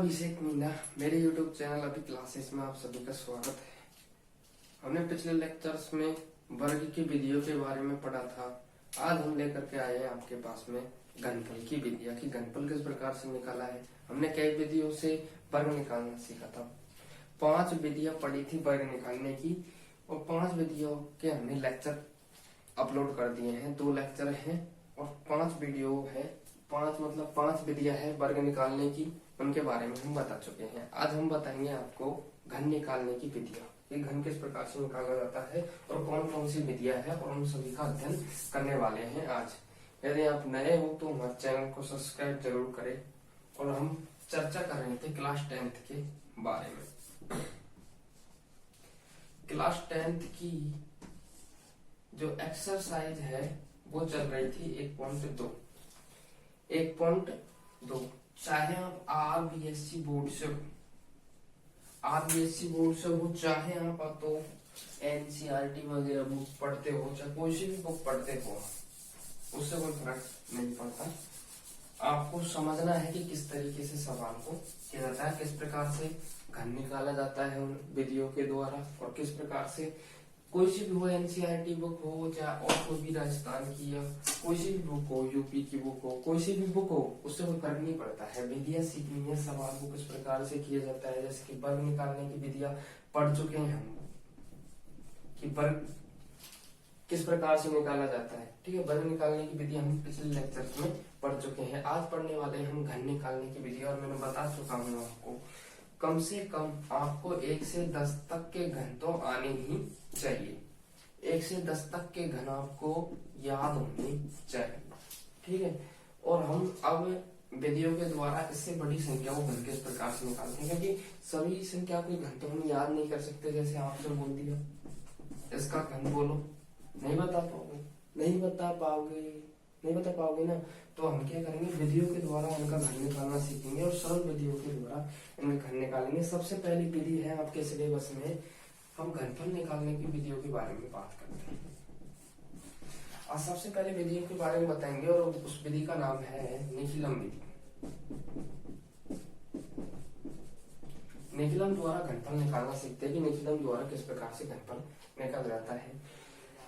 अभिषेक मीना, मेरे YouTube channel अभी classes में आप सभी का स्वागत है। हमने पिछले लेक्चर्स में वर्ग की विधियों के बारे में पढ़ा था। आज हम लेकर के आए हैं आपके पास में घनफल की विधियां कि घनफल किस प्रकार से निकाला है। हमने कई विधियों से वर्ग निकालना सीखा था। 5 विधियां पढ़ी थी वर्ग निकालने की और 5 विधियों के हमने लेक्चर अपलोड कर दिए हैं। 2 लेक्चर हैं और 5 वीडियो है। 5 विधियां है वर्ग निकालने की, उनके बारे में हम बता चुके हैं। आज हम बताएंगे आपको घन निकालने की विधियां, ये घन किस प्रकार से निकाला जाता है और कौन कौन सी विधियां है और उन सभी का अध्ययन करने वाले हैं आज। यदि आप नए हो तो हमारे चैनल को सब्सक्राइब जरूर करें। और हम चर्चा कर रहे थे क्लास 10th के बारे में। क्लास 10th की जो एक्सरसाइज है वो चल रही थी 1.2। चाहे आप आरबीएससी बोर्ड से हो, चाहे आप तो एनसीईआरटी वगैरह बुक पढ़ते हो, चाहे कोई सी भी बुक पढ़ते हो, उससे कोई फर्क नहीं पड़ता। आपको समझना है कि किस तरीके से सवाल को किया जाता है, किस प्रकार से घन निकाला जाता है उन विधियों के द्वारा, और किस प्रकार से कोई सी भी हो, एनसीईआरटी बुक हो चाहे और कोई भी राजस्थान की या कोई सी भी बुक हो, यूपी की बुक हो, कोई सी भी बुक हो, उससे कोई फर्क नहीं पड़ता है। विधियां सीखनी है, सवाल को किस प्रकार से किया जाता है। जैसे कि वर्ग निकालने की विधियां पढ़ चुके हैं हम कि वर्ग किस प्रकार से निकाला जाता है। ठीक है, वर्ग निकालने की विधि हम पिछले लेक्चर में पढ़ चुके हैं। आज पढ़ने वाले हम घन निकालने की विधि, और मैंने बता चुका हूँ आपको कम से कम आपको 1 से 10 तक के घन तो आने ही चाहिए। 1 से 10 तक के घन आपको याद होने चाहिए। ठीक है, और हम अब विधियों के द्वारा इससे बड़ी संख्या को घन किस प्रकार से निकालते हैं, क्योंकि सभी संख्या को घन तो हम याद नहीं कर सकते। जैसे आपने बोल दिया इसका घन बोलो, नहीं बता पाओगे ना, तो हम क्या करेंगे, विधियों के द्वारा इनका घन निकालना सीखेंगे और सरल विधियों के द्वारा इनका घन निकालेंगे। सबसे पहली विधि है आपके सिलेबस में, हम घनफल निकालने की विधियों के बारे में बात करते हैं। और सबसे पहले विधियों के बारे में बताएंगे और उस विधि का नाम है निखिलम विधि। निखिलम द्वारा घनफल निकालना सीखते हैं कि निखिलम द्वारा किस प्रकार से घनफल निकाला जाता है।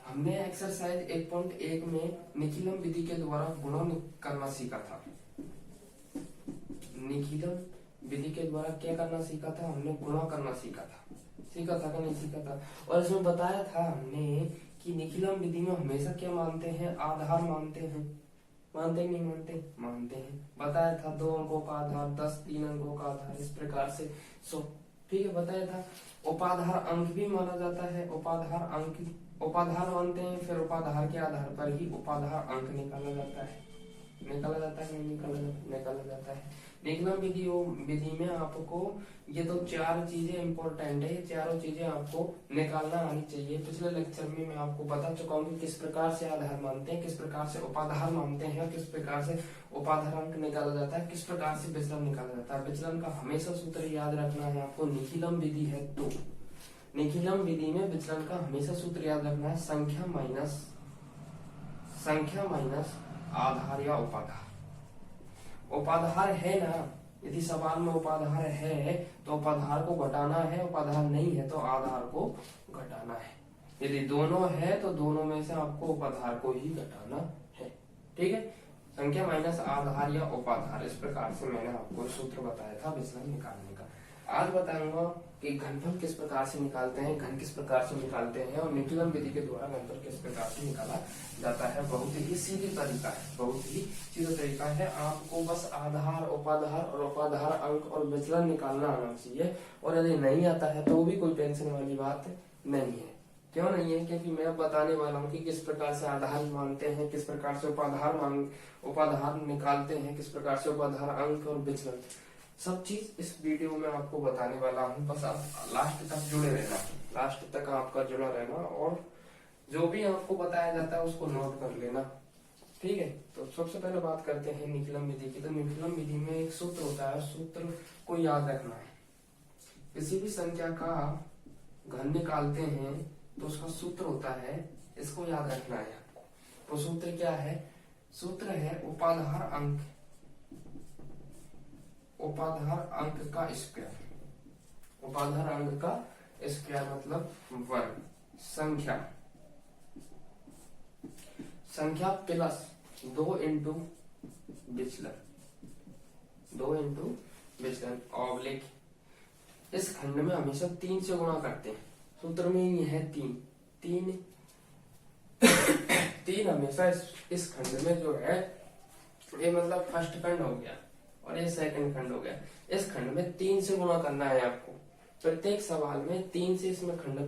हमने एक्सरसाइज 1.1 में निखिलम विधि के द्वारा गुणा करना सीखा था। निखिलम विधि के द्वारा क्या करना सीखा था, हमने गुणा करना सीखा था कि नहीं सीखा था। और इसमें बताया था हमने कि निखिलम विधि में हमेशा क्या मानते हैं, आधार मानते हैं। मानते हैं। बताया था 2 अंकों का आधार, 10 3 अंकों का आधार, इस प्रकार से। ठीक है, बताया था उपाधार अंक भी माना जाता है। उपाधार मानते हैं, फिर उपाधार के आधार पर ही उपाधार अंक निकाला जाता है। निकाला जाता है। निखिलम विधि में आपको ये तो 4 चीजें इंपॉर्टेंट है, ये चारों चीजें आपको निकालना आनी चाहिए। पिछले लेक्चर में मैं आपको बता चुका हूँ कि किस प्रकार से आधार मानते हैं, किस प्रकार से उपाधार मानते हैं, और किस प्रकार से उपाधार अंक निकाला जाता है, किस प्रकार से विचलन निकाला जाता है। विचलन का हमेशा सूत्र याद रखना है आपको। निखिलम विधि है तो निखिलम विधि में विचलन का हमेशा सूत्र याद रखना है, संख्या माइनस आधार या उपाधार है ना। यदि सवाल में उपाधार है तो उपाधार को घटाना है, उपाधार नहीं है तो आधार को घटाना है। यदि दोनों है तो दोनों में से आपको उपाधार को ही घटाना है। ठीक है, संख्या माइनस आधार या उपाधार, इस प्रकार से मैंने आपको सूत्र बताया था विचलन निकालने का। आज बताऊंगा कि घनफल किस प्रकार से निकालते हैं, घन किस प्रकार से निकालते हैं, और निखिलम विधि के द्वारा घनफल किस प्रकार से निकाला जाता है। बहुत ही सीधा तरीका है। आपको बस आधार, उपाधार और उपाधार अंक और विचलन निकालना आना चाहिए। और यदि नहीं आता है तो भी कोई टेंशन वाली बात नहीं है। क्यों नहीं है, क्योंकि मैं बताने वाला हूँ कि किस प्रकार से आधार मानते हैं, किस प्रकार से उपाधार निकालते हैं, किस प्रकार से उपाधार अंक और विचलन, सब चीज इस वीडियो में आपको बताने वाला हूँ। बस आप लास्ट तक जुड़े रहना, लास्ट तक आपका जुड़ा रहना, और जो भी आपको बताया जाता है उसको नोट कर लेना। ठीक है, तो सबसे पहले बात करते हैं निखिलम विधि की। तो निखिलम विधि में एक सूत्र होता है, सूत्र को याद रखना है। किसी भी संख्या का घन निकालते हैं तो उसका सूत्र होता है, इसको याद रखना है आपको। तो सूत्र क्या है, सूत्र है उपाधार अंक उपाधार अंक का स्क्वायर, उपाधार अंक का स्क्वायर मतलब वर्ग, संख्या प्लस 2 इंटू विचलन, 2 इंटू विचलन ऑब्लिक, इस खंड में हमेशा 3 से गुणा करते हैं, सूत्र में ये है 3 हमेशा इस खंड में जो है, ये मतलब फर्स्ट खंड हो गया और ये सेकंड खंड हो गया, इस खंड में 3 से गुणा करना है आपको, प्रत्येक सवाल में 3 से इसमें खंड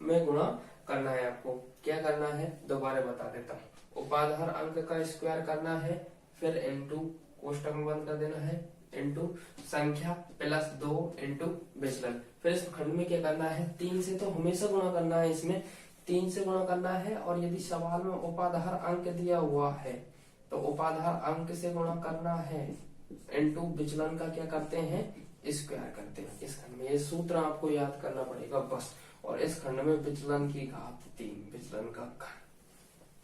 में गुणा करना है आपको। क्या करना है दोबारा बता देता हूँ, उपाधार अंक का स्क्वायर करना है, फिर इंटू कोष्टक में बंद कर देना है, इंटू संख्या प्लस 2 इंटू विचलन, फिर इस खंड में क्या करना है 3 से तो हमेशा गुणा करना है, इसमें 3 से गुणा करना है, और यदि सवाल में उपाधार अंक दिया हुआ है तो उपाधार अंक से गुणा करना है, इंटू विचलन का क्या करते हैं स्क्वायर करते हैं। इस खंड में ये सूत्र आपको याद करना पड़ेगा बस, और इस खंड में विचलन की घात 3, विचलन का घन,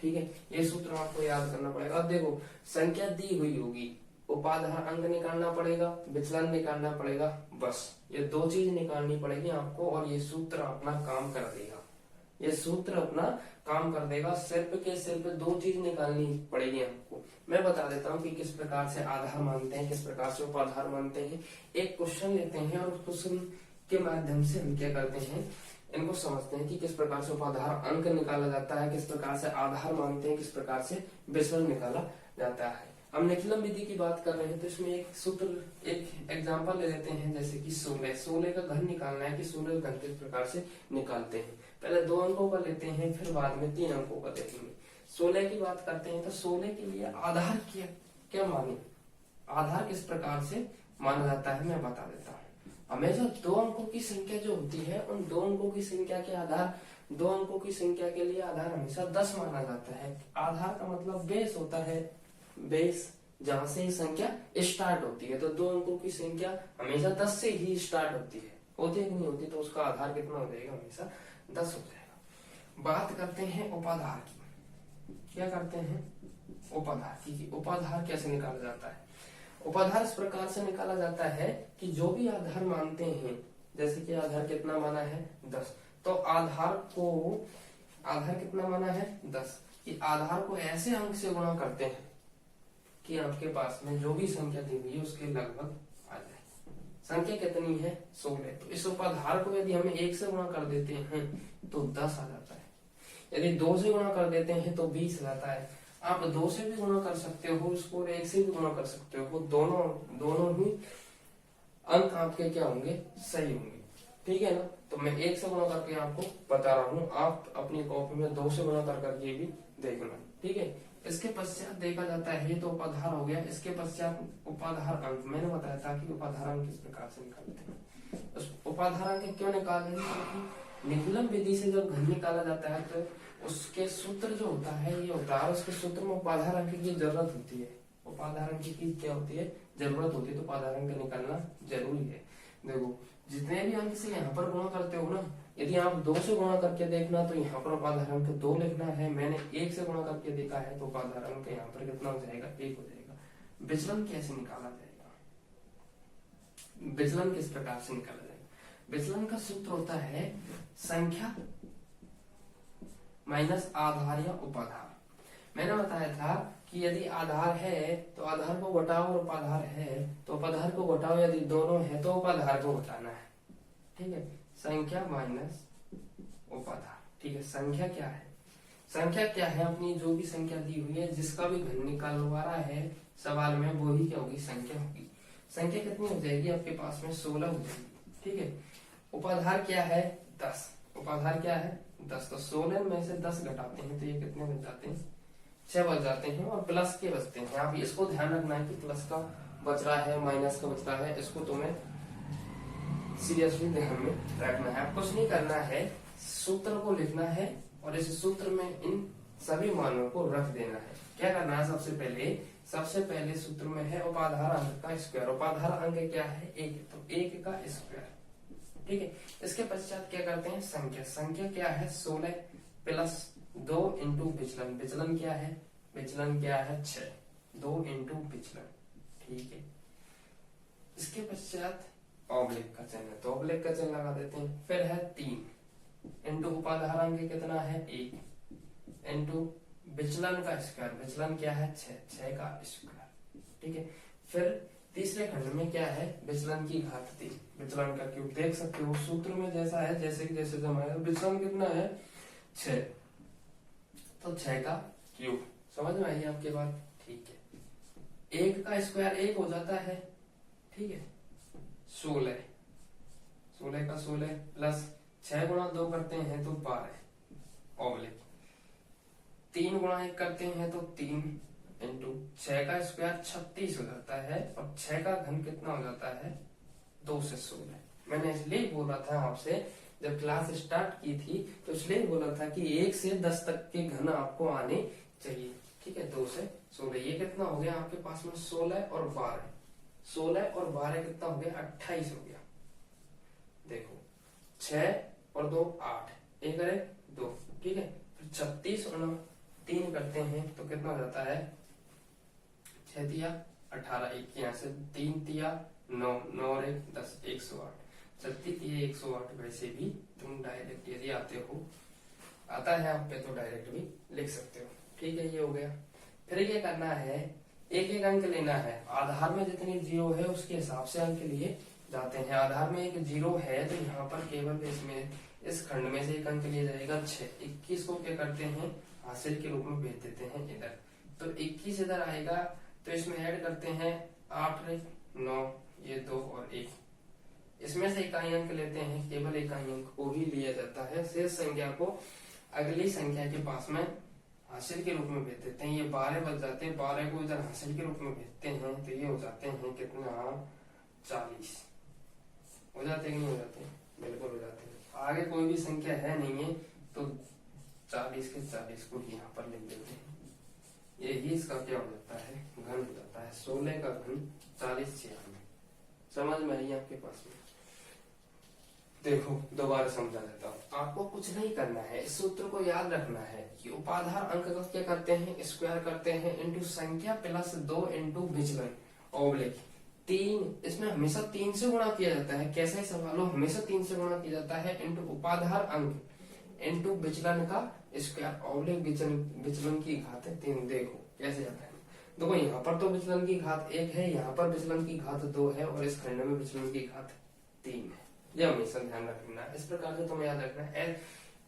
ठीक है, ये सूत्र आपको याद करना पड़ेगा। अब देखो संख्या दी हुई होगी, उपाधार अंक निकालना पड़ेगा, विचलन निकालना पड़ेगा, बस ये 2 चीज निकालनी पड़ेगी आपको, और ये सूत्र अपना काम कर देगा, ये सूत्र अपना काम कर देगा। सिर्फ के सिर्फ 2 चीज निकालनी पड़ेगी आपको। मैं बता देता हूँ कि किस प्रकार से आधार मानते हैं, किस प्रकार से उपाधार मानते हैं। एक क्वेश्चन लेते हैं और उस क्वेश्चन के माध्यम से हम क्या करते हैं, इनको समझते हैं कि किस प्रकार से उपाधार अंक निकाला जाता है, किस प्रकार से आधार मानते हैं, किस प्रकार से विचलन निकाला जाता है। हम निखिलम विधि की बात कर रहे हैं तो इसमें एक सूत्र, एक एग्जांपल ले लेते हैं, जैसे कि 16 का घन निकालना है कि 16 का घन किस प्रकार से निकालते हैं। पहले 2 अंकों का लेते हैं, फिर बाद में 3 अंकों का देखेंगे। 16 की बात करते हैं तो 16 के लिए आधार क्या माने, आधार किस प्रकार से माना जाता है मैं बता देता हूँ। हमेशा 2 अंकों की संख्या जो होती है, उन 2 अंकों की संख्या के आधार, 2 अंकों की संख्या के लिए आधार हमेशा 10 माना जाता है। आधार का मतलब बेस होता है, बेस जहां से ही संख्या स्टार्ट होती है, तो 2 अंकों की संख्या हमेशा 10 से ही स्टार्ट होती है कि नहीं होती, तो उसका आधार कितना हो जाएगा, हमेशा 10 हो जाएगा। बात करते हैं उपाधार की, क्या करते हैं उपाधार की, उपाधार कैसे निकाला जाता है। उपाधार इस प्रकार से निकाला जाता है कि जो भी आधार मानते हैं, जैसे कि आधार कितना माना है 10, तो आधार कितना माना है 10, कि आधार को ऐसे अंक से गुणा करते हैं कि आपके पास में जो भी संख्या दी हुई है उसके लगभग आ जाए। संख्या कितनी है 16, तो इस उपाधार को यदि हमें 1 से गुणा कर देते हैं तो 10 आ जाता है, यदि 2 से गुणा कर देते हैं तो 20 आ जाता है। आप 2 से भी गुणा कर सकते हो इसको, 1 से भी गुणा कर सकते हो, दोनों ही अंक आपके क्या होंगे, सही होंगे, ठीक है ना। तो मैं 1 से गुणा करके आपको बता रहा हूँ, आप अपनी कॉपी में 2 से गुणा करके भी देखना, ठीक है। इसके पश्चात देखा जाता है, ये तो उपाधार हो गया, इसके पश्चात उपाधार अंक, मैंने बताया था कि उपाधार अंक किस प्रकार से निकालते हैं। उपाधार अंक क्यों निकाल रहे हैं, क्योंकि निखिलम विधि से जब घन निकाला जाता है तो उसके सूत्र जो होता है ये होता है, उसके सूत्र में उपाधार अंक की जरूरत होती है, उपाधार अंक की क्या होती है, जरूरत होती है, तो उपाधार अंक निकालना जरूरी है। देखो जितने भी अंक से यहाँ पर गुणा करते हो ना, यदि आप 2 से गुणा करके देखना तो यहाँ पर उपाधार अंक 2 लिखना है, मैंने 1 से गुणा करके देखा है तो उपाधार अंक यहाँ पर कितना हो जाएगा, 1 हो जाएगा। विचलन कैसे निकाला जाएगा, विचलन किस प्रकार से निकाला जाएगा, विचलन का सूत्र होता है संख्या माइनस आधार या उपाधार। मैंने बताया था कि यदि आधार है तो आधार को घटाओ, और उपाधार है तो उपाधार को घटाओ, यदि दोनों है तो उपाधार को घटाना है, ठीक है। संख्या माइनस उपाधार, ठीक है। संख्या क्या है, संख्या क्या है, अपनी जो भी संख्या दी हुई है, जिसका भी घन निकालवा रहा है सवाल में, वो ही क्या होगी, संख्या होगी। संख्या कितनी हो जाएगी आपके पास में 16 हो जाएगी, ठीक है। उपाधार क्या है 10, उपाधार क्या है 10, तो 16 में से 10 घटाते हैं तो ये कितने बच जाते हैं, 6 बच जाते हैं, और प्लस के बचते हैं। आप इसको ध्यान रखना है कि प्लस का बच रहा है, माइनस का बच रहा है, इसको तुम्हें सीरियसली ध्यान में रखना है। आपको कुछ नहीं करना है, सूत्र को लिखना है और इस सूत्र में इन सभी मानों को रख देना है। क्या करना है, सबसे पहले सूत्र में है उपाधार अंक का स्क्वायर, उपाधार अंक क्या है 1, तो 1 का स्क्वायर, ठीक है। इसके पश्चात क्या करते हैं, संख्या क्या है 16 प्लस 2 इंटू विचलन, विचलन क्या है 6, 2 इंटू विचलन, ठीक है। इसके पश्चात ऑब्लिक का चिन्ह, तो ऑब्लिक का चिन्ह लगा देते हैं। फिर है 3 इंटू उपाधारांक कितना है 1 इंटू विचलन का स्क्वायर, विचलन क्या है 6 का स्क्वायर, ठीक है। फिर तीसरे खंड में क्या है, विचलन की घात 3, विचलन का क्यूब। देख सकते हो सूत्र में जैसा है, जैसे जमाया, विचलन कितना है 6, तो 6 का क्यूब। समझ में आई आपके बात, ठीक है। 1 का स्क्वायर 1 हो जाता है, ठीक है, 16 का 16 प्लस 6 गुणा 2 करते हैं तो 12 ऑब्लिक 3 गुणा 1 करते हैं तो 3 इंटू 6 का स्क्वायर 36 हो जाता है, और 6 का घन कितना हो जाता है 2 से 16। मैंने इसलिए बोला था आपसे जब क्लास स्टार्ट की थी, तो इसलिए बोला था कि 1 से 10 तक के घन आपको आने चाहिए, ठीक है। 2 से 16, ये कितना हो गया आपके पास में 16 और 12, 16 और 12 कितना हो गया 28 हो गया। देखो 6 और 2 8, 1 और 1 2, ठीक है। फिर 36 और 9 3 करते हैं तो कितना हो जाता है 6 तिया 18, 1 यहाँ से 3 तिया 9, 9 और 1 10, 108, 36 तिया 108। वैसे भी तुम डायरेक्ट यदि आते हो, आता है आप पे तो डायरेक्ट भी लिख सकते हो, ठीक है। ये हो गया। फिर ये करना है, एक एक अंक लेना है, आधार में जितनी जीरो है उसके हिसाब से अंक लिए जाते हैं। आधार में एक जीरो है तो यहाँ पर केवल इसमें इस खंड में से एक अंक लिया जाएगा 6, 21 को क्या करते हैं हासिल के रूप में भेज देते हैं इधर, तो 21 इधर आएगा, तो इसमें ऐड करते हैं 8 9, ये 2 और 1, इसमें से इकाई अंक लेते हैं, केवल इकाई अंक को ही लिया जाता है, शेष संख्या को अगली संख्या के पास में हासिल के रूप में भेज देते हैं। ये 12 बच जाते हैं, 12 को इधर हासिल के रूप में भेजते हैं, तो ये हो जाते हैं कितना 40 हो जाते हैं, नहीं हो जाते, बिल्कुल हो जाते हैं। आगे कोई भी संख्या है नहीं है तो 40 के 40 को यहाँ पर लिख देते हैं, यही इसका क्या हो जाता है घन हो जाता है। 16 का घन 40 96। समझ में आई आपके पास में? देखो दोबारा समझा देता हूँ, आपको कुछ नहीं करना है, इस सूत्र को याद रखना है कि उपाधार अंक का क्या करते हैं स्क्वायर करते हैं इंटू संख्या प्लस 2 इंटू विचलन ऑब्लिक 3, इसमें हमेशा 3 से गुणा किया जाता है, कैसे सवाल हो हमेशा 3 से गुणा किया जाता है, इंटू उपाधार अंक इंटू विचलन का स्क्वायर ऑब्लिक विचलन की घात 3। देखो कैसे जाता है, देखो यहाँ पर तो विचलन की घात 1 है, यहाँ पर विचलन की घात 2 है, और इस खंड में विचलन की घात 3 है। ये हमेशा ध्यान रखना है, इस प्रकार से तुम्हें याद रखना है।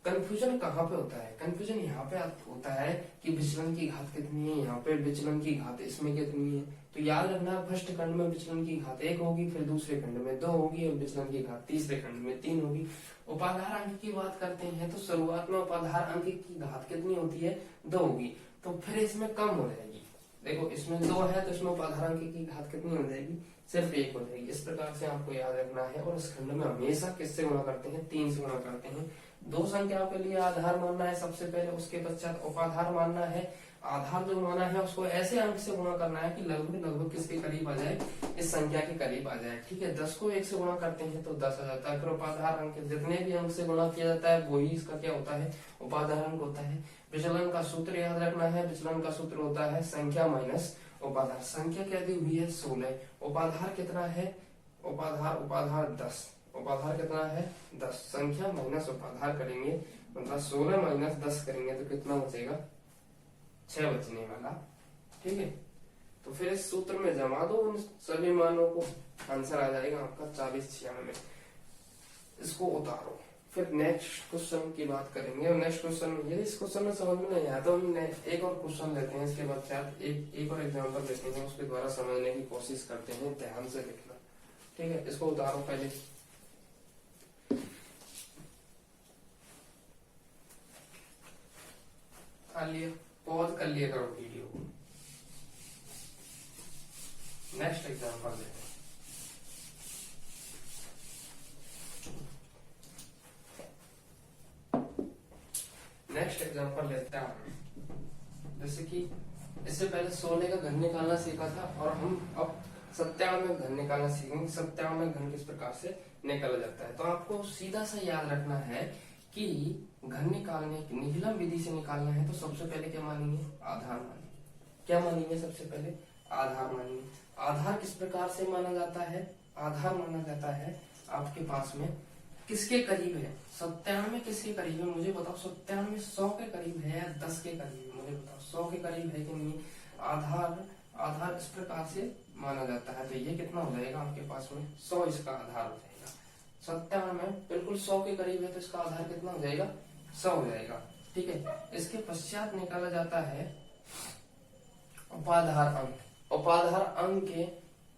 कंफ्यूजन कहाँ पे होता है, कंफ्यूजन यहाँ पे होता है कि विचलन की घात कितनी है, यहाँ पे विचलन की घात इसमें कितनी है, तो याद रखना फर्स्ट खंड में विचलन की घात 1 होगी, फिर दूसरे खंड में 2 होगी, और विचलन की घात तीसरे खंड में 3 होगी। उपाधार अंक की बात करते हैं तो शुरुआत में उपाधार अंक की घात कितनी होती है 2 होगी, तो फिर इसमें कम हो जाएगी। देखो इसमें 2 है तो इसमें उपाधार अंक की घात कितनी हो जाएगी सिर्फ 1 हो जाएगी। इस प्रकार से आपको याद रखना है, और इस खंड में हमेशा किससे गुणा करते हैं 3 से गुणा करते हैं। 2 संख्याओं के लिए आधार मानना है सबसे पहले, उसके पश्चात उपाधार मानना है। आधार जो माना है उसको ऐसे अंक से गुणा करना है कि लगभग किसके करीब आ जाए, इस संख्या के करीब आ जाए, ठीक है। 10 को 1 से गुणा करते हैं तो 10 आ जाता है। फिर उपाधार अंक जितने भी अंक से गुणा किया जाता है वही इसका क्या होता है उपाधार अंक होता है। विचलन का सूत्र याद रखना है, विचलन का सूत्र होता है संख्या माइनस उपाधार। संख्या क्या दी हुई है 16, उपाधार कितना है उपाधार 10, उपाधार कितना है 10, संख्या माइनस उपाधार करेंगे मतलब 16 माइनस 10 करेंगे तो कितना बचेगा 6 बचने वाला, ठीक है। तो फिर इस सूत्र में जमा दो उन सभी मानों को, आंसर आ जाएगा आपका 4096। इसको उतारो, फिर नेक्स्ट क्वेश्चन की बात करेंगे। और नेक्स्ट क्वेश्चन में यदि इस क्वेश्चन में समझ में नहीं आया तो हम एक और क्वेश्चन लेते हैं, इसके बाद एक और एग्जाम्पल देते हैं, उसके द्वारा समझने की कोशिश करते हैं। ध्यान से लिखना, ठीक है। इसको उतारो पहले, पॉज कर लिया करो वीडियो को। नेक्स्ट एग्जाम्पल लेते हैं। नेक्स्ट एग्जाम्पल लेते हैं, जैसे कि इससे पहले 16 का घन निकालना सीखा था, और हम अब 57 में घन निकालना सीखेंगे। 57 में घन किस प्रकार से निकाला जाता है, तो आपको सीधा सा याद रखना है कि घन निकालने की निगलम विधि से निकालना है तो सबसे पहले क्या मानेंगे आधार मानेंगे। क्या मानेंगे सबसे पहले आधार मानेंगे। आधार किस प्रकार से माना जाता है आधार माना जाता है आपके पास में किसके करीब है? 97 किसके करीब है मुझे बताओ। 97 100 के करीब है या 10 के करीब है मुझे बताओ। 100 के करीब है कि नहीं? आधार इस प्रकार से माना जाता है। तो ये कितना हो जाएगा आपके पास में? 100 इसका आधार हो जाएगा। 97 बिल्कुल 100 के करीब है तो इसका आधार कितना हो जाएगा? 100 हो जाएगा। ठीक है। इसके पश्चात निकाला जाता है उपाधार अंक। उपाधार अंक के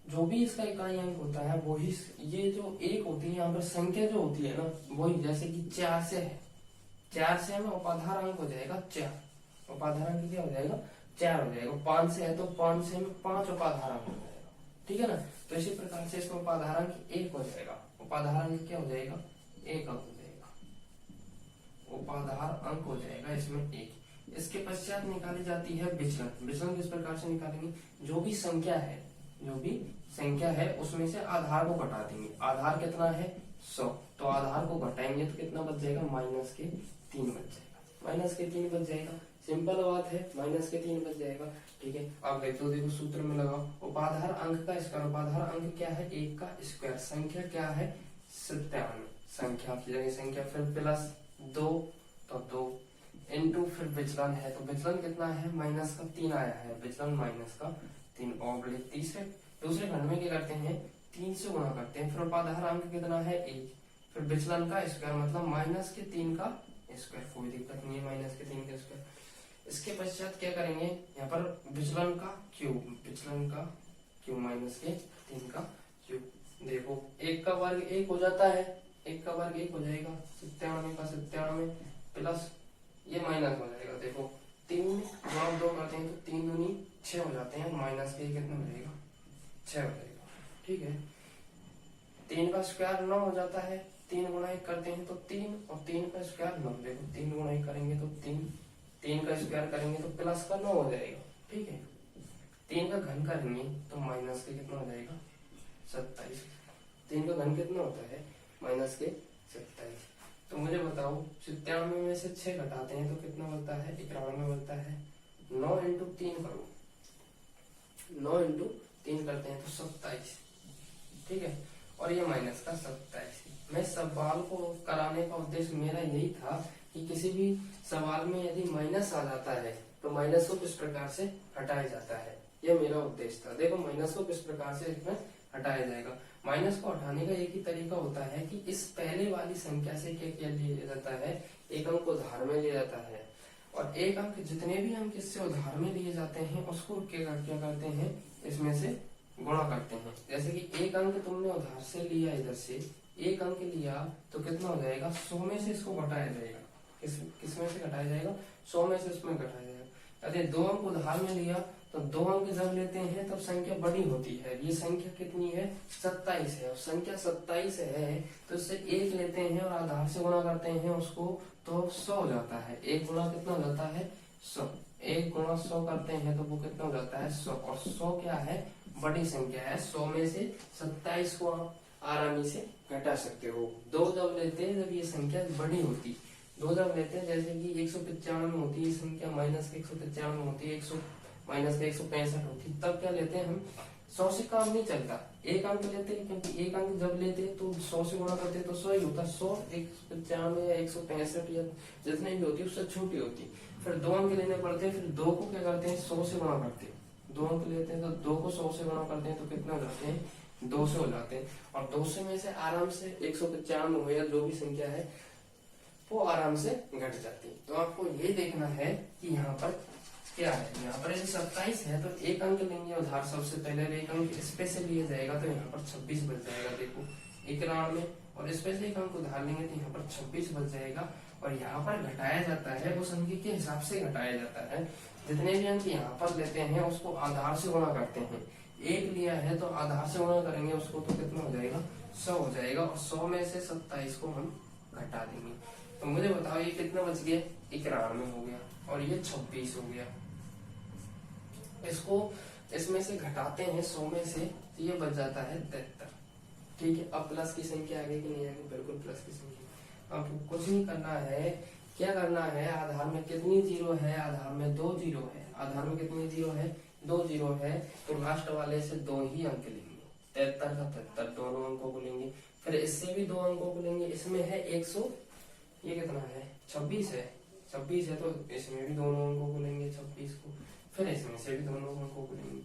जो भी इसका इकाई अंक होता है वही, ये जो एक होती है यहाँ पर संख्या जो होती है ना वही, जैसे कि 4 से है, 4 से हमें उपाधार अंक हो जाएगा 4। उपाधार अंक क्या हो जाएगा? 4 हो जाएगा। 5 से है तो 5 से हमें 5 उपाधार अंक हो जाएगा। ठीक है ना। तो इसी प्रकार से इसमें उपाधार अंक 1 हो जाएगा। उपाधार अंक क्या हो जाएगा? 1 अंक हो जाएगा। उपाधार अंक हो जाएगा इसमें 1। इसके पश्चात निकाली जाती है विचलन। विचलन किस प्रकार से निकालेंगे? जो भी संख्या है उसमें से आधार को घटा देंगे। आधार कितना है? 100। तो आधार को घटाएंगे तो कितना बच जाएगा? -3 बच जाएगा। -3 बच जाएगा। सिंपल बात है, -3 बच जाएगा। ठीक है। अब देखो सूत्र में लगाओ। उपाधार अंक का स्क्वायर। उपाधार अंक क्या है? 1 का स्क्वायर। संख्या क्या है? 97। संख्या की जगह संख्या, फिर +2 तो 2 इनटू, फिर विचलन है तो विचलन कितना है? -3 आया है। विचलन -3 और दूसरे खंड में क्या करते हैं? 3 से गुणा करते हैं। फिर उपाधार अंक कितना है? 1। फिर विचलन का स्क्वायर मतलब -3 का स्क्वायर। कोई दिक्कत नहीं है, -3 का स्क्वायर। इसके पश्चात क्या करेंगे? यहाँ पर विचलन का क्यूब, -3 का क्यूब। देखो 1 का वर्ग 1 हो जाता है। 1 का वर्ग 1 हो जाएगा। 97 का 97 प्लस ये माइनस हो जाएगा। देखो 3 गुणा 2 करते हैं तो 3 दूनी 6 हो जाते हैं। माइनस के कितना हो जाएगा? 6 हो जाएगा। ठीक है। 3 का स्क्वायर 9 हो जाता है। 3 गुणा 1 करते हैं तो 3 और 3 का स्क्वायर 9। देखो 3 गुणा 1 करेंगे तो 3 का स्क्वायर करेंगे तो प्लस का 9 हो जाएगा। ठीक है। 3 का घन करेंगे तो माइनस के कितना हो जाएगा? 27। 3 का घन कितना होता है? -27। तो मुझे बताओ 97 में से 6 घटाते हैं तो कितना बनता है? 91 बनता है। 9 इंटू 3 करो, 9 इंटू 3 करते हैं तो 27। ठीक है। और ये माइनस का 27। मैं सवाल को कराने का उद्देश्य मेरा यही था कि किसी भी सवाल में यदि माइनस आ जाता है तो माइनस को किस प्रकार से हटाया जाता है, यह मेरा उद्देश्य था। देखो माइनस को किस प्रकार से इसमें हटाया जाएगा। माइनस को हटाने का एक ही तरीका होता है कि इस पहले वाली संख्या से क्या लिया जाता है? एक अंक उधार में लिया जाता है, और एक अंक, जितने भी अंक इससे उधार में लिए जाते हैं उसको क्या करते हैं? इसमें से गुणा करते हैं। जैसे कि एक अंक तुमने उधार से लिया, इधर से एक अंक लिया तो कितना हो जाएगा? 100 में से इसको घटाया जाएगा। किसमें से घटाया जाएगा? 100 में से इसमें घटाया जाएगा। यदि 2 अंक उधार में लिया तो 2 अंक जब लेते हैं तब संख्या बड़ी होती है। ये संख्या कितनी है? 27 है। और संख्या 27 है तो इससे 1 लेते हैं और आधार से गुणा करते हैं उसको तो 100 हो जाता है। 1 गुणा कितना हो जाता है? 100। 1 गुणा 100 करते हैं तो वो कितना हो जाता है? 100। और 100 क्या है? बड़ी संख्या है। 100 में से 27 को आरामी से घटा सकते हो। 2 जब लेते हैं जब ये संख्या बड़ी होती, 2 जब लेते हैं जैसे कि 195 में होती है संख्या, -195 में होती है, -165 होती, तब क्या लेते हैं हम? 100 से काम नहीं चलता, एक अंक लेते हैं। क्योंकि एक अंक जब लेते हैं तो 100 से गुणा करते हैं तो 100 ही होता। 100 195 या 165 या जितने भी होती है उससे छोटी होती। फिर 2 अंक लेने पड़ते हैं। फिर 2 को क्या करते हैं? 100 से गुणा करते हैं। 2 अंक लेते हैं तो 2 को 100 से गुणा करते हैं तो कितना हो जाते हैं? 200 हो जाते हैं। और 200 में से आराम से 195 हो या जो भी संख्या है वो आराम से घट जाती है। तो आपको ये देखना है कि यहाँ पर क्या है। यहाँ पर यदि 27 है तो एक अंक लेंगे उधार सबसे पहले, एक अंक इस पे से लिया जाएगा तो यहाँ पर 26 बच जाएगा। देखो 91 में, और इस पे से एक अंक उधार लेंगे तो यहाँ पर 26 बच जाएगा। और यहाँ पर घटाया जाता है उस अंक के हिसाब से घटाया जाता है। जितने भी अंक यहाँ पर लेते हैं उसको आधार से गुणा करते हैं। 1 लिया है तो आधार से गुणा करेंगे उसको तो कितना हो जाएगा? 100 हो जाएगा। और 100 में से 27 को हम घटा देंगे। तो मुझे बताओ ये कितना बच गया? 91 हो गया और ये 26 हो गया। इसको इसमें से घटाते हैं 100 में से तो ये बच जाता है 73। ठीक है। अब प्लस की संख्या आगे की नहीं आएगी, बिल्कुल प्लस की संख्या। अब कुछ नहीं करना है, क्या करना है? आधार में कितनी जीरो है? आधार में 2 जीरो है। आधार में कितनी जीरो है? 2 जीरो है। तो लास्ट वाले से 2 ही अंक लेंगे। 73 का 73 दोनों अंकों को लेंगे। फिर इससे भी 2 अंकों को लेंगे। इसमें है 100, ये कितना है 26 है, 26 है, तो इसमें भी दोनों अंकों को लेंगे 26 को। फिर इसमें से भी दोनों अंकों को लेंगे।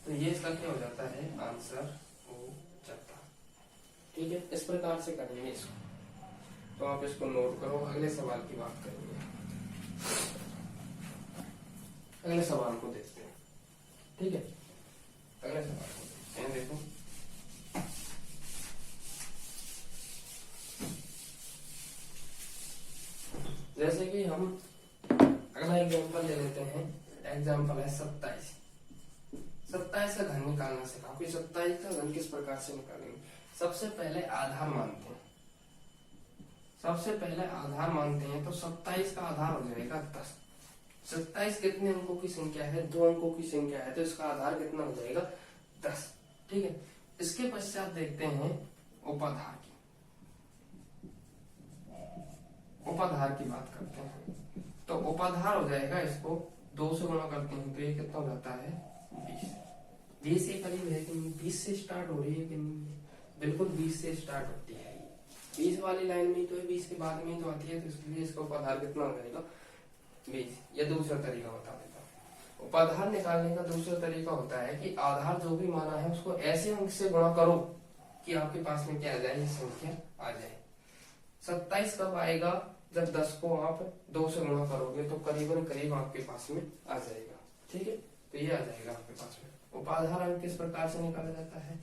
तो ये इसका क्या हो जाता है, आंसर हो जाता। ठीक है, इस प्रकार से करेंगे इसको। तो आप इसको नोट करो, अगले सवाल की बात करेंगे। अगले सवाल को देखते हैं। ठीक है, अगले सवाल को देखते हैं। देखो जैसे कि हम अगला एग्जांपल ले लेते हैं। एग्जांपल है 27। 27 का घन निकालना सिखा कोई। 27 का घन किस प्रकार से निकालेंगे? सबसे पहले आधार मानते हैं। सबसे पहले आधार मानते हैं, तो 27 का आधार हो जाएगा 10। 27 कितने अंकों की संख्या है? 2 अंकों की संख्या है, तो इसका आधार कितना हो जाएगा? 10। ठीक है, इसके पश्चात देखते हैं उपाधार की। उपाधार की बात करते हैं, तो उपाधार हो जाएगा, इसको 2 से गुणा करते हैं तो ये कितना हो जाता है? 20। 20 के करीब है कि नहीं? 20 से स्टार्ट हो रही है कि नहीं? बिल्कुल 20 से स्टार्ट होती है। 20 वाली लाइन में तो है, 20 के बाद में तो आती है, तो इसलिए इसका उपाधार कितना हो जाएगा? 20। यह दूसरा तरीका बता देता हूँ। उपाधार निकालने का दूसरा तरीका होता है कि आधार जो भी माना है उसको ऐसे अंक से गुणा करो कि आपके पास में क्या आ जाए, संख्या आ जाए। 27 कब आएगा? जब 10 को आप 2 से गुणा करोगे तो करीबन करीब आपके पास में आ जाएगा। ठीक है, तो ये आ जाएगा आपके पास में। उपाधार अंक किस प्रकार से निकाला जाता है?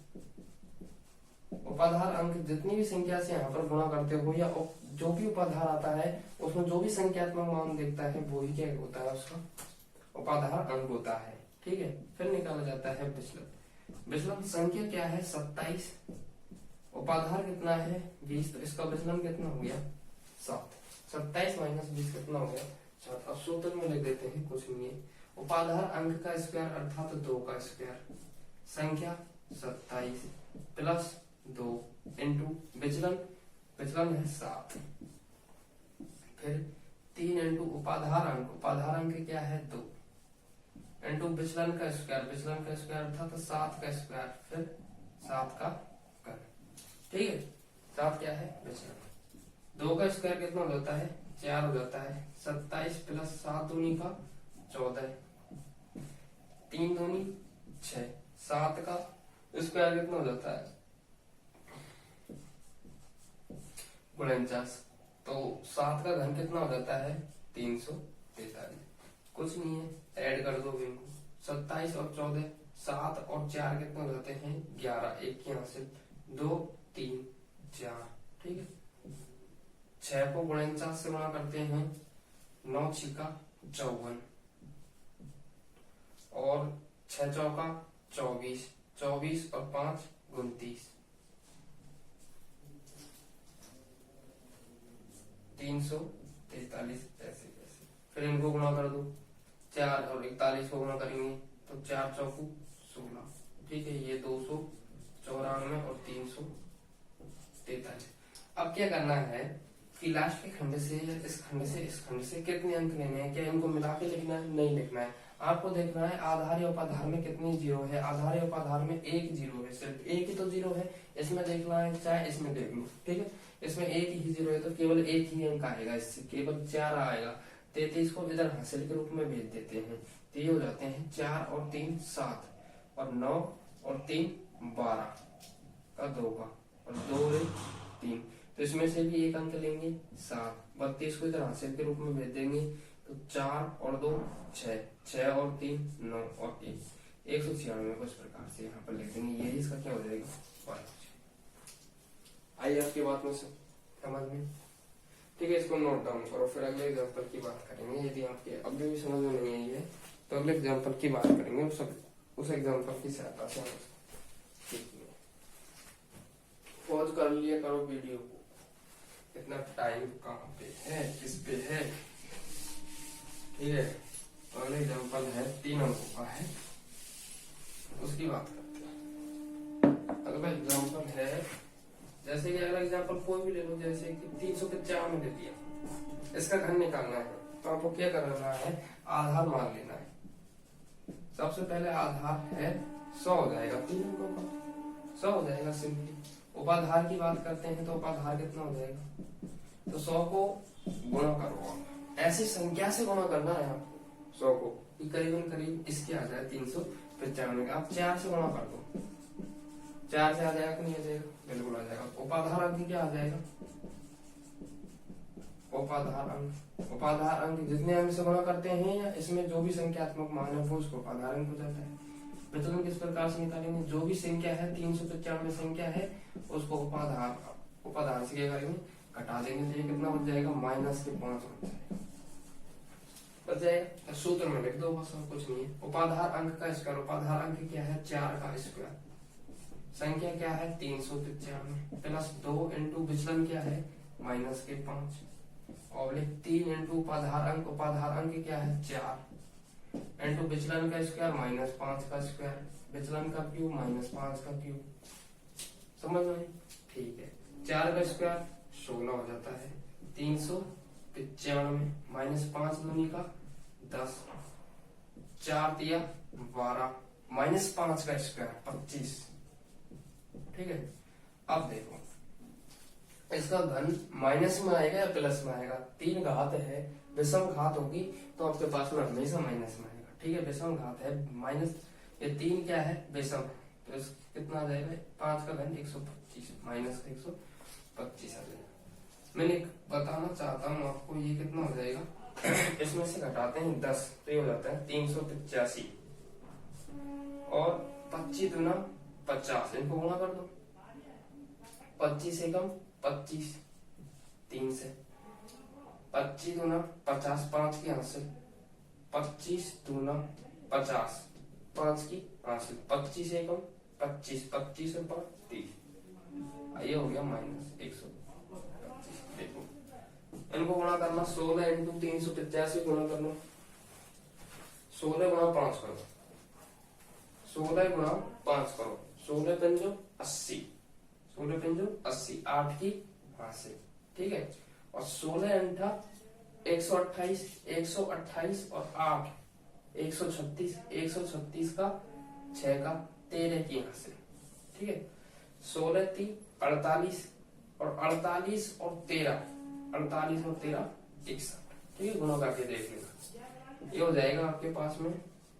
उपाधार अंक जितनी भी संख्या से यहाँ पर गुणा करते हो, या जो भी उपाधार आता है उसमें जो भी संख्यात्मक मान देखता है वो ही क्या होता है, उसका उपाधार अंक होता है। ठीक है, फिर निकाला जाता है विचलन। विचलन संख्या क्या है? 27, उपाधार कितना है? 20, तो इसका विचलन कितना हो गया? 7। 27 माइनस 20 कितना हो गया? 7। अब सूत्र में लिख देते हैं, कुछ नहीं है। उपाधार अंक का स्क्वायर अर्थात 2 का स्क्वायर, संख्या 27 प्लस 2 इंटू विचलन, विचलन है 7, फिर 3 इंटू उपाधार अंक, उपाधार अंक क्या है? 2 इंटू विचलन का स्क्वायर, विचलन का स्क्वायर अर्थात 7 का स्क्वायर, फिर 7 का घन। ठीक है, 7 क्या है? विचलन। 2 का स्क्वायर कितना हो जाता है? 4 हो जाता है। 27 प्लस 7 दूनी का 14, 3 दूनी 6, 7 का स्क्वायर कितना हो जाता है? 49। तो 7 का घन कितना हो जाता है? 343। कुछ नहीं है, ऐड कर दो इनको। 27 और 14, 7 और 4 कितने हो जाते हैं? 11। एक यहाँ से 2 3 4। ठीक है, 6 को 49 से गुणा करते हैं, 9 6 54 और 6 चौका 24, 24 और 5 29, 343। ऐसे कैसे? फिर इनको गुणा कर दो, 4 और 41 को गुणा करेंगे तो 4 चौकू 16। ठीक है, ये 294 और 343। अब क्या करना है कि लास्ट के खंड से इस खंड से इस खंड से कितने अंक लेने हैं? क्या इनको मिला के लिखना है? नहीं लिखना है। आपको देखना है आधार या उपाधार में कितनी जीरो है। आधार या उपाधार में एक जीरो है, सिर्फ एक ही तो जीरो है। इसमें देखना है, चाहे इसमें देख लो। ठीक है, इसमें एक ही जीरो है तो केवल एक ही अंक आएगा, इससे केवल 4 आएगा। 33 को इधर हासिल के रूप में भेज देते हैं, तो ये हो जाते हैं 4 और 3 7 और 9 और 3 12 का 2 का और 2 3, तो इसमें से भी एक अंक लेंगे 7। 32 को इधर हासिल के रूप में भेज देंगे तो 4 और 2 6, 6 और 3 9 और 1 196 को इस प्रकार से यहाँ पर लिख देंगे। यही इसका क्या हो जाएगा? आइए आपकी बात में समझ में। ठीक है, इसको नोट डाउन करो, फिर अगले एग्जाम्पल की बात करेंगे। यदि आपके अभी भी समझ में नहीं आई है तो अगले एग्जाम्पल की बात करेंगे, उस एग्जाम्पल की सहायता से हम पॉज कर लिया करो वीडियो को। इतना टाइम कहाँ पे है, किस पे है? ठीक है, अगले एग्जाम्पल है 3 अंकों का है, उसकी बात करते हैं। अगला एग्जाम्पल है, जैसे कि अगला एग्जाम्पल कोई भी ले लो, जैसे कि 355 ले लिया, इसका घन निकालना है तो आपको क्या करना है? आधार मान लेना है। सबसे पहले आधार है 100 हो जाएगा 3 अंकों का, 100 हो जाएगा सिंपली। उपाधार की बात करते हैं तो उपाधार कितना हो जाएगा, तो 100 को गुणा करो, ऐसी संख्या से गुणा करना है आपको 100 को कि करीबन करीब इसके आ जाए 395 का। आप 4 से गुणा कर दो, 4 से आ जाएगा कि नहीं आ जाएगा, बिल्कुल आ जाएगा। उपाधार अंक क्या आ जाएगा, उपाधार अंक जितने अंक से गुणा करते हैं या इसमें जो भी संख्यात्मक मान है वो उसको उपाधार अंक हो जाता है। विचलन किस प्रकार से निकालेंगे, जो भी संख्या है 395 संख्या है उसको उपाधार से क्या करेंगे, घटा देंगे, तो ये कितना बच जाएगा, -5 बच जाएगा। सूत्र में लिख दो बस, और कुछ नहीं है। उपाधार अंक का स्क्वायर, उपाधार अंक क्या है 4 का स्क्वायर, संख्या क्या है 395 प्लस 2 इंटू विचलन क्या है -5 और 3 इंटू उपाधार अंक, उपाधार अंक क्या है 4 इंटू विचलन का स्क्वायर -5 का स्क्वायर, विचलन का क्यूब -5 का क्यूब। समझ में, ठीक है। 4 का स्क्वायर 16 हो जाता है, 395 -5 दूनी का 10, 4 दिया 12, -5 का स्क्वायर 25। ठीक है, अब देखो इसका घन माइनस में आएगा या प्लस में आएगा, 3 घात है, विषम घात होगी तो आपके पास में हमेशा माइनस में आएगा। ठीक है, विषम घात है माइनस, ये 3 क्या है विषम है, तो कितना आ जाएगा 5 का घन 125 -125 आ जाएगा। मैंने बताना चाहता हूँ आपको ये कितना हो जाएगा इसमें से घटाते हैं 10 तो ये हो जाता है 385 और 25 दूना 50, इनको गुणा कर दो, 25 एकम 25, 3 से 25 दूना 50, 5 की हासिल, 25 दूना 50, 5 की हासिल, 25 एकम 25, 25 और 5 30, ये हो गया -125। देखो इनको गुणा करना, 16 इंटू 385 गुणा करना, 16 गुणा 5 करो, 16 गुणा 5 करो, 16 पंजो 80, 16 पंजो 80, 8 की हासिल। ठीक है, और 16 अंठा 128, 128 और 8 136, 136 का 6 का 13 की हासिल। ठीक है, 16 3 48 और 48 और 13, 48 और 13 61। ठीक है, गुणा करके देख लेना, ये हो जाएगा आपके पास में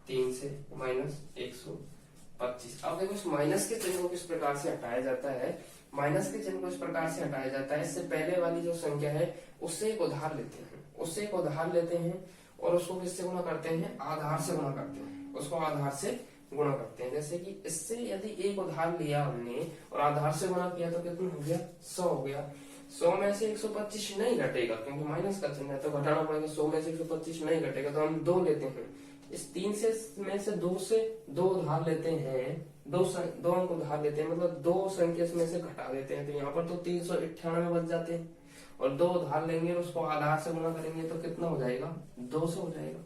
3 से -125। अब देखो इस माइनस के चिन्ह को किस प्रकार से हटाया जाता है, माइनस के चिन्ह को इस प्रकार से हटाया जाता है, इससे पहले वाली जो संख्या है उससे एक उधार लेते हैं, उससे एक उधार लेते हैं और उसको किससे गुणा करते हैं, आधार से गुणा करते हैं, उसको आधार से गुणा करते हैं। जैसे कि इससे यदि एक उधार लिया हमने और आधार से गुणा किया तो कितना हो गया 100 हो गया। 100 में से 125 नहीं घटेगा क्योंकि माइनस का चिन्ह है तो घटाना पड़ेगा, 100 में से 125 नहीं घटेगा तो हम 2 लेते हैं, इस 3 से में से 2 उधार लेते हैं, 2 अंक उधार लेते हैं, मतलब 2 संख्या में से घटा देते हैं, तो यहाँ पर तो 398 बच जाते हैं और 2 उधार लेंगे और उसको आधार से गुणा करेंगे तो कितना हो जाएगा 200 हो जाएगा,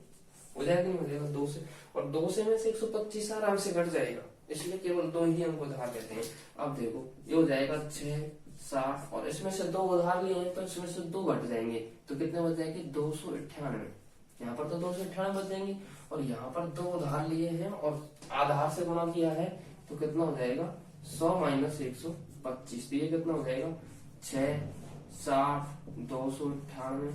हो जाएगा नहीं हो जाएगा 2 से, और 2 से में से 125 आराम से घट जाएगा, इसलिए केवल 2 ही अंक उधार लेते हैं। अब देखो ये हो जाएगा 6 60 और इसमें से 2 उधार लिए हैं तो इसमें से 2 घट जाएंगे तो कितने बच जाएंगे 298, यहाँ पर तो 298 बच जाएंगे और यहाँ पर 2 उधार लिए हैं और आधार से गुणा किया है तो कितना हो जाएगा 100 - 125, तो ये कितना हो जाएगा 6 60 298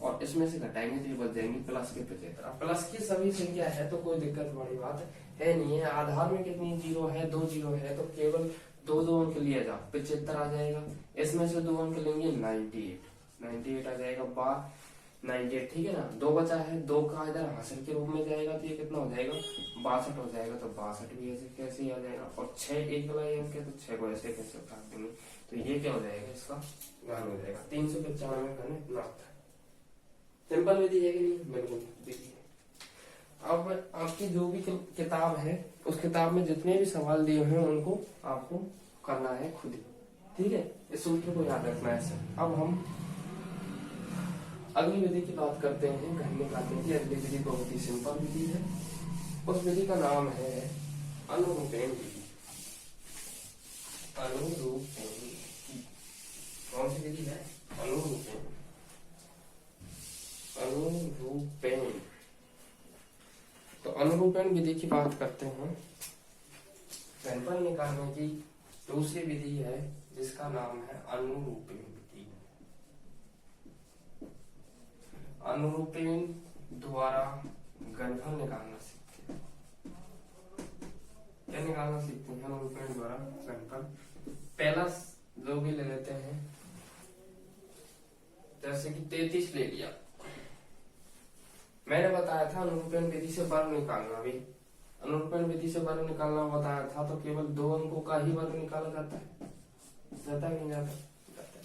और इसमें से घटाएंगे तो ये बच जाएंगे प्लस के 75। प्लस की सभी संख्या है तो कोई दिक्कत वाली बात है नहीं है। आधार में कितनी 0 है 2 0 है तो केवल 2 अंक लिया जाओ 75 आ जाएगा, इसमें से 2 अंक लेंगे 98 आ जाएगा 98। ठीक है ना, 2 बचा है, 2 का इधर हासिल के रूप में जाएगा तो ये कितना हो जाएगा 62 हो जाएगा, तो 62 भी ऐसे कैसे आ जाएगा और 6 एक वाला अंक है तो 6 को ऐसे कैसे काट देंगे तो ये क्या हो जाएगा इसका घन हो जाएगा 395 घन इतना होता है। सिंपल विधि है कि नहीं, बिल्कुल विधि है। अब आपकी जो भी किताब है उस किताब में जितने भी सवाल दिए हैं उनको आपको करना है खुद ही। ठीक है, इस सूत्र को याद रखना है सर। अब हम अगली विधि की बात करते हैं घन निकालने की। अगली विधि बहुत ही सिंपल विधि है, उस विधि का नाम है अनुरूपेण विधि। अनुरूपेण कौन सी विधि है, अनुरूपेण। अनुरूपेण, तो अनुरूपेण विधि की बात करते हैं घनफल निकालने की। दूसरी विधि है जिसका नाम है अनुरूपण विधि। अनुरूपण द्वारा घनफल निकालना सीखते हैं। क्या निकालना सीखते हैं? अनुरूपण द्वारा घनफल। पहला जो भी ले लेते हैं, जैसे कि 33 ले लिया। मैंने बताया था अनुरूपण विधि से वर्ग निकालना। भी अनुरूपण विधि से वर्ग निकालना बताया था, तो केवल 2 अंकों का ही वर्ग निकाला जाता है, जाता है नहीं जाता है।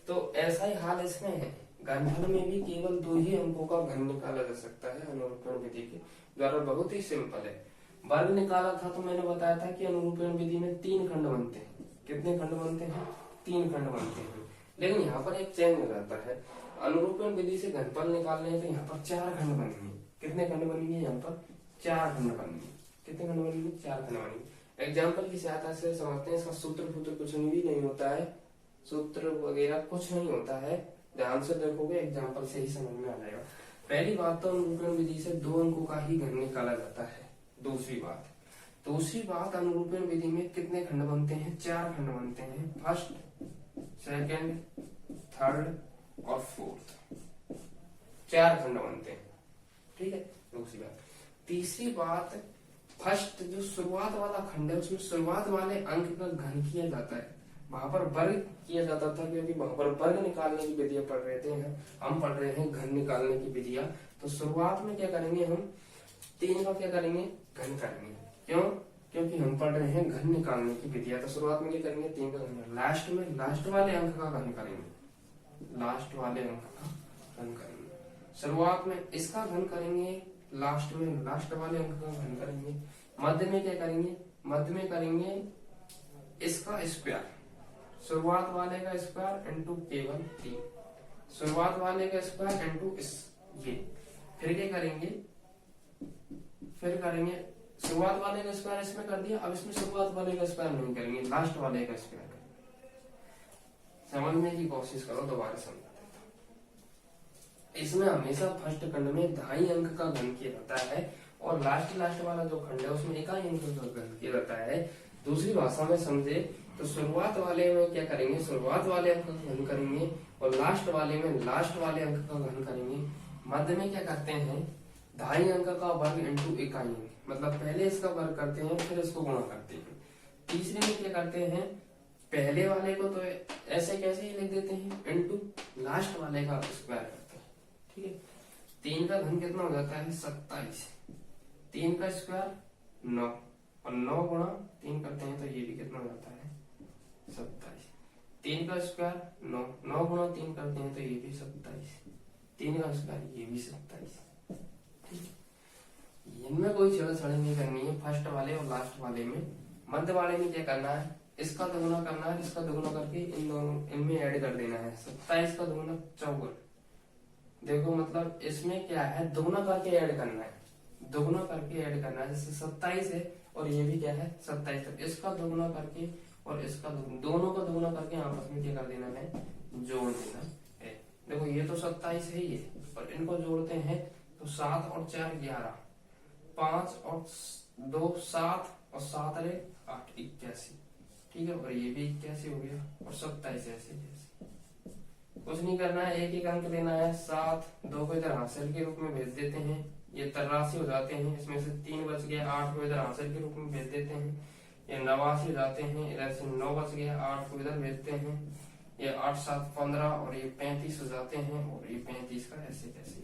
तो ऐसा ही हाल इसमें है, घनफल में भी केवल 2 ही अंकों का घन निकाला जा सकता है अनुरूपण विधि के द्वारा। बहुत ही सिंपल है। वर्ग निकाला था तो मैंने बताया था कि अनुरूपण विधि में 3 खंड बनते हैं। कितने खंड बनते हैं? 3 खंड बनते हैं। लेकिन यहाँ पर एक चेंज हो जाता है। अनुरूपण विधि से घनफल निकालने हैं तो यहाँ पर 4 खंड बनेंगे। कितने खंड बनेंगे? यहाँ पर 4 खंड बनेंगे। कितने खंड बनेंगे? 4 खंड बनेंगे। एग्जाम्पल की सहायता से समझते हैं। इसका सूत्र कुछ भी नहीं होता है, सूत्र वगैरह कुछ नहीं होता है। ध्यान से देखोगे एग्जाम्पल से ही समझ में आ जाएगा। पहली बात तो अनुरूपण विधि से 2 अंकों का ही घन निकाला जाता है। दूसरी बात अनुरूपण विधि में कितने खंड बनते हैं? 4 खंड बनते हैं। फर्स्ट, सेकंड, थर्ड और फोर्थ, 4 खंड बनते हैं। ठीक है, दूसरी बात। तीसरी बात, फर्स्ट जो शुरुआत वाला खंड है उसमें शुरुआत वाले अंक का घन किया जाता है। वहां पर वर्ग किया जाता था, क्योंकि वहां पर वर्ग निकालने की विधियां पढ़ रहे थे। हम पढ़ रहे हैं घन निकालने की विधियां। तो शुरुआत में क्या करेंगे? हम 3 का क्या करेंगे? घन करेंगे। क्यों? क्योंकि हम पढ़ रहे हैं घन निकालने की विधियां। तो शुरुआत में क्या करेंगे? 3 का घन। लास्ट में लास्ट वाले अंक का घन करेंगे। लास्ट वाले अंक का घन करेंगे। शुरुआत में इसका घन करेंगे, लास्ट में लास्ट वाले अंक का घन करेंगे। मध्य में क्या करेंगे? मध्य में करेंगे इसका स्क्वायर। शुरुआत वाले का स्क्वायर इंटू केवल 3। शुरुआत वाले का स्क्वायर इंटू ये। फिर क्या करेंगे? फिर करेंगे शुरुआत वाले का स्क्वायर इसमें कर दिया। अब इसमें शुरुआत वाले का स्क्वायर नहीं करेंगे, लास्ट वाले का स्क्वायर करेंगे। समझने की कोशिश करो, दोबारा समझा देता हूं। इसमें हमेशा फर्स्ट खंड में 2.5 अंक का घन किया जाता है, और लास्ट वाला जो खंड है उसमें 1 अंक का घन किया जाता है। दूसरी भाषा में समझे तो शुरुआत वाले में क्या करेंगे? शुरुआत वाले अंक का घन करेंगे, और लास्ट वाले में लास्ट वाले अंक का घन करेंगे। मध्य में क्या करते हैं? 2.5 अंक का वर्ग इंटू 1 अंक, मतलब पहले इसका वर्ग करते हैं फिर इसको गुणा करते हैं। तीसरे में क्या करते हैं? पहले वाले को तो ऐसे कैसे ही लिख देते हैं, इंटू लास्ट वाले का स्क्वायर करते हैं। ठीक है, 3 का घन कितना हो जाता है? 27। 3 का स्क्वायर 9, और 9 गुणा 3 करते हैं तो ये भी कितना हो जाता है? 27। 3 का स्क्वायर 9, 9 गुणा 3 करते हैं तो ये भी 27। 3 का स्क्वायर ये भी 27। ठीक है, इनमें कोई छेड़छाड़ी नहीं करनी है फर्स्ट वाले और लास्ट वाले में। मध्य वाले में क्या करना है? इसका दोगुना करना है, इसका दोगुना करके इन दोनों इनमें ऐड कर देना है। 27 का दोगुना 54। देखो मतलब इसमें क्या है? दोगुना करके ऐड करना है, दोगुना करके ऐड करना है। जैसे 27 है और ये भी क्या है? 27 है। इसका दोगुना करके और इसका दोनों का दोगुना करके आपस में क्या कर देना है? जोड़ देना है। देखो ये तो 27 है ये, और इनको जोड़ते हैं तो 7 और 4 11, 5 और 2 7, और 7 रे 8 81। ठीक है, और ये भी 81 हो गया, और 27 ऐसे जैसे। कुछ नहीं करना है, एक अंक लेना है 7, 2 को इधर हासिल के रूप में भेज देते हैं, ये 83 हो जाते हैं। इसमें से 3 बच गया, 8 को इधर हासिल के रूप में भेज देते हैं, ये 89 हो जाते हैं। इधर से 9 बच गया, 8 को इधर भेजते हैं, ये 8 7 15, और ये 35 हो जाते हैं, और ये 35 का ऐसे कैसे।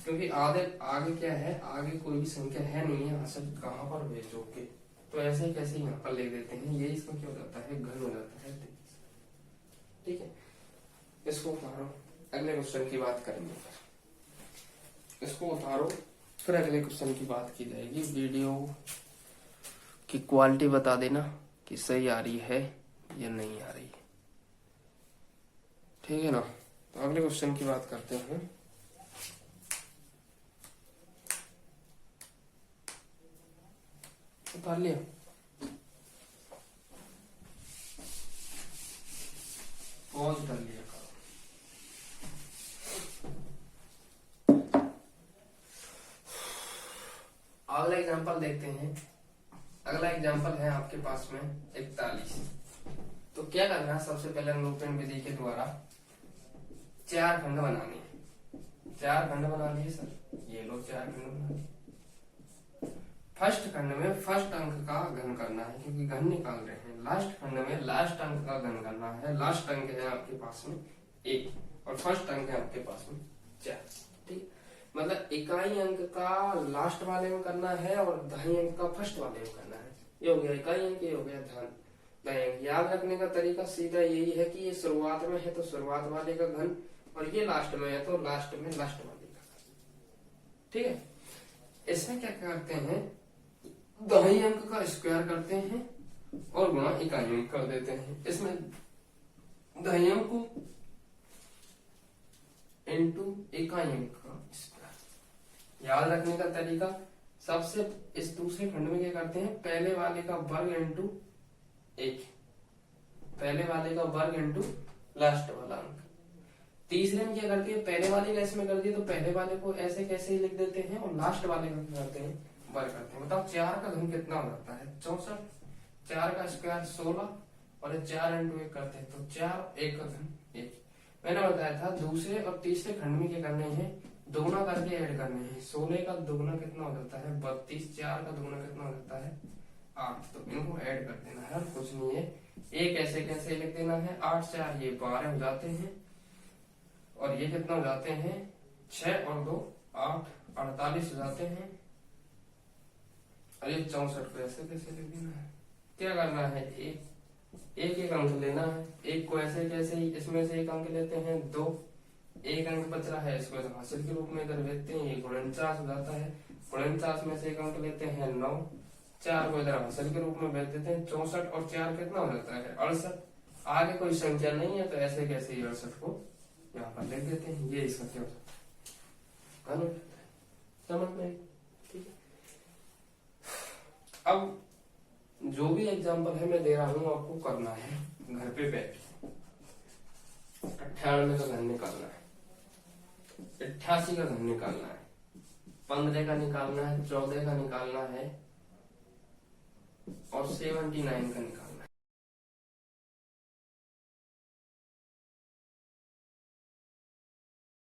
क्योंकि आगे क्या है? आगे कोई भी संख्या है नहीं है, हासिल कहाँ पर भेजोगे, तो ऐसे कैसे यहाँ पर लिख देते हैं। ये इसका क्या हो जाता है? घन हो जाता है 23। ठीक है, इसको उतारो, अगले क्वेश्चन की बात करेंगे। इसको उतारो, फिर अगले क्वेश्चन की बात की जाएगी। वीडियो की क्वालिटी बता देना कि सही आ रही है या नहीं आ रही है। ठीक है ना, तो अगले क्वेश्चन की बात करते हैं। उतार लिया? पॉज कर लिया। अगला एग्जांपल देखते हैं। अगला एग्जांपल है आपके पास में 41। तो क्या करना है, सबसे पहले अनुरूपण विधि के द्वारा 4 खंड बनाने हैं। 4 खंड बना लिए सर, ये लोग 4 खंड बना लिए। फर्स्ट खंड में फर्स्ट अंक का घन करना है क्योंकि घन निकाल रहे हैं। लास्ट खंड में लास्ट अंक का घन करना है। लास्ट अंक है आपके पास में 1 और फर्स्ट अंक है आपके पास में 4। ठीक, मतलब इकाई अंक का लास्ट वाले में करना है और दहाई अंक का फर्स्ट वाले में करना है। ये हो गया इकाई अंक, ये हो गया दहाई अंक। याद रखने का तरीका सीधा यही है कि ये शुरुआत में है तो शुरुआत वाले का घन और ये लास्ट में है तो लास्ट में लास्ट वाले का घन। ठीक है, इसमें क्या करते हैं, दहाई अंक का स्क्वायर करते हैं और गुणा इकाई अंक कर देते हैं। इसमें दहाई अंक को इंटू इकाई अंक का स्क्वायर। याद रखने का तरीका, सबसे इस दूसरे खंड में क्या करते हैं, पहले वाले का वर्ग इंटू 1, पहले वाले का वर्ग इंटू लास्ट वाला अंक। तीसरे में क्या करते हैं, पहले वाले का इसमें कर दिए तो पहले वाले को ऐसे कैसे ही लिख देते हैं और लास्ट वाले का क्या करते हैं, वर्ग करते हैं। बताओ 4 का घन कितना हो जाता है, 64। 4 का स्क्वायर 16 और 4 इंटू 1 करते हैं तो 4, 1 का घन 1। मैंने बताया था दूसरे और तीसरे खंड में क्या करने हैं, दोगुना करके ऐड करने हैं। 16 का दोगुना कितना हो जाता है 32, 4 का दोगुना कितना हो जाता है 8। तो इनको ऐड कर देना है, कुछ नहीं है, एक ऐसे कैसे लिख देना है, 8 4 ये 12 हो जाते हैं और ये कितना हो जाते हैं 6 और 2 8, 48 हो जाते हैं और ये 64 को ऐसे कैसे लिख देना है। क्या करना है, एक अंक लेना है। एक को ऐसे कैसे ही इसमें से एक अंक लेते हैं 2, एक अंक बच रहा है इसको हासिल के रूप में इधर लेते हैं, ये 49 हो जाता है। 49 में से एक अंक लेते हैं 9, 4 को इधर हासिल के रूप में भेज देते हैं 64 और 4 कितना हो जाता है 68। आगे कोई संख्या नहीं है तो ऐसे कैसे 68 को यहाँ पर लिख देते हैं। ये इसका क्या हो जाता है, समझ में, ठीक है। अब जो भी एग्जांपल है मैं दे रहा हूं आपको करना है घर पे बैठ। 98 का घन निकालना है, 88 का घन निकालना है, 15 का निकालना है, 14 का निकालना है और 79 का निकालना है।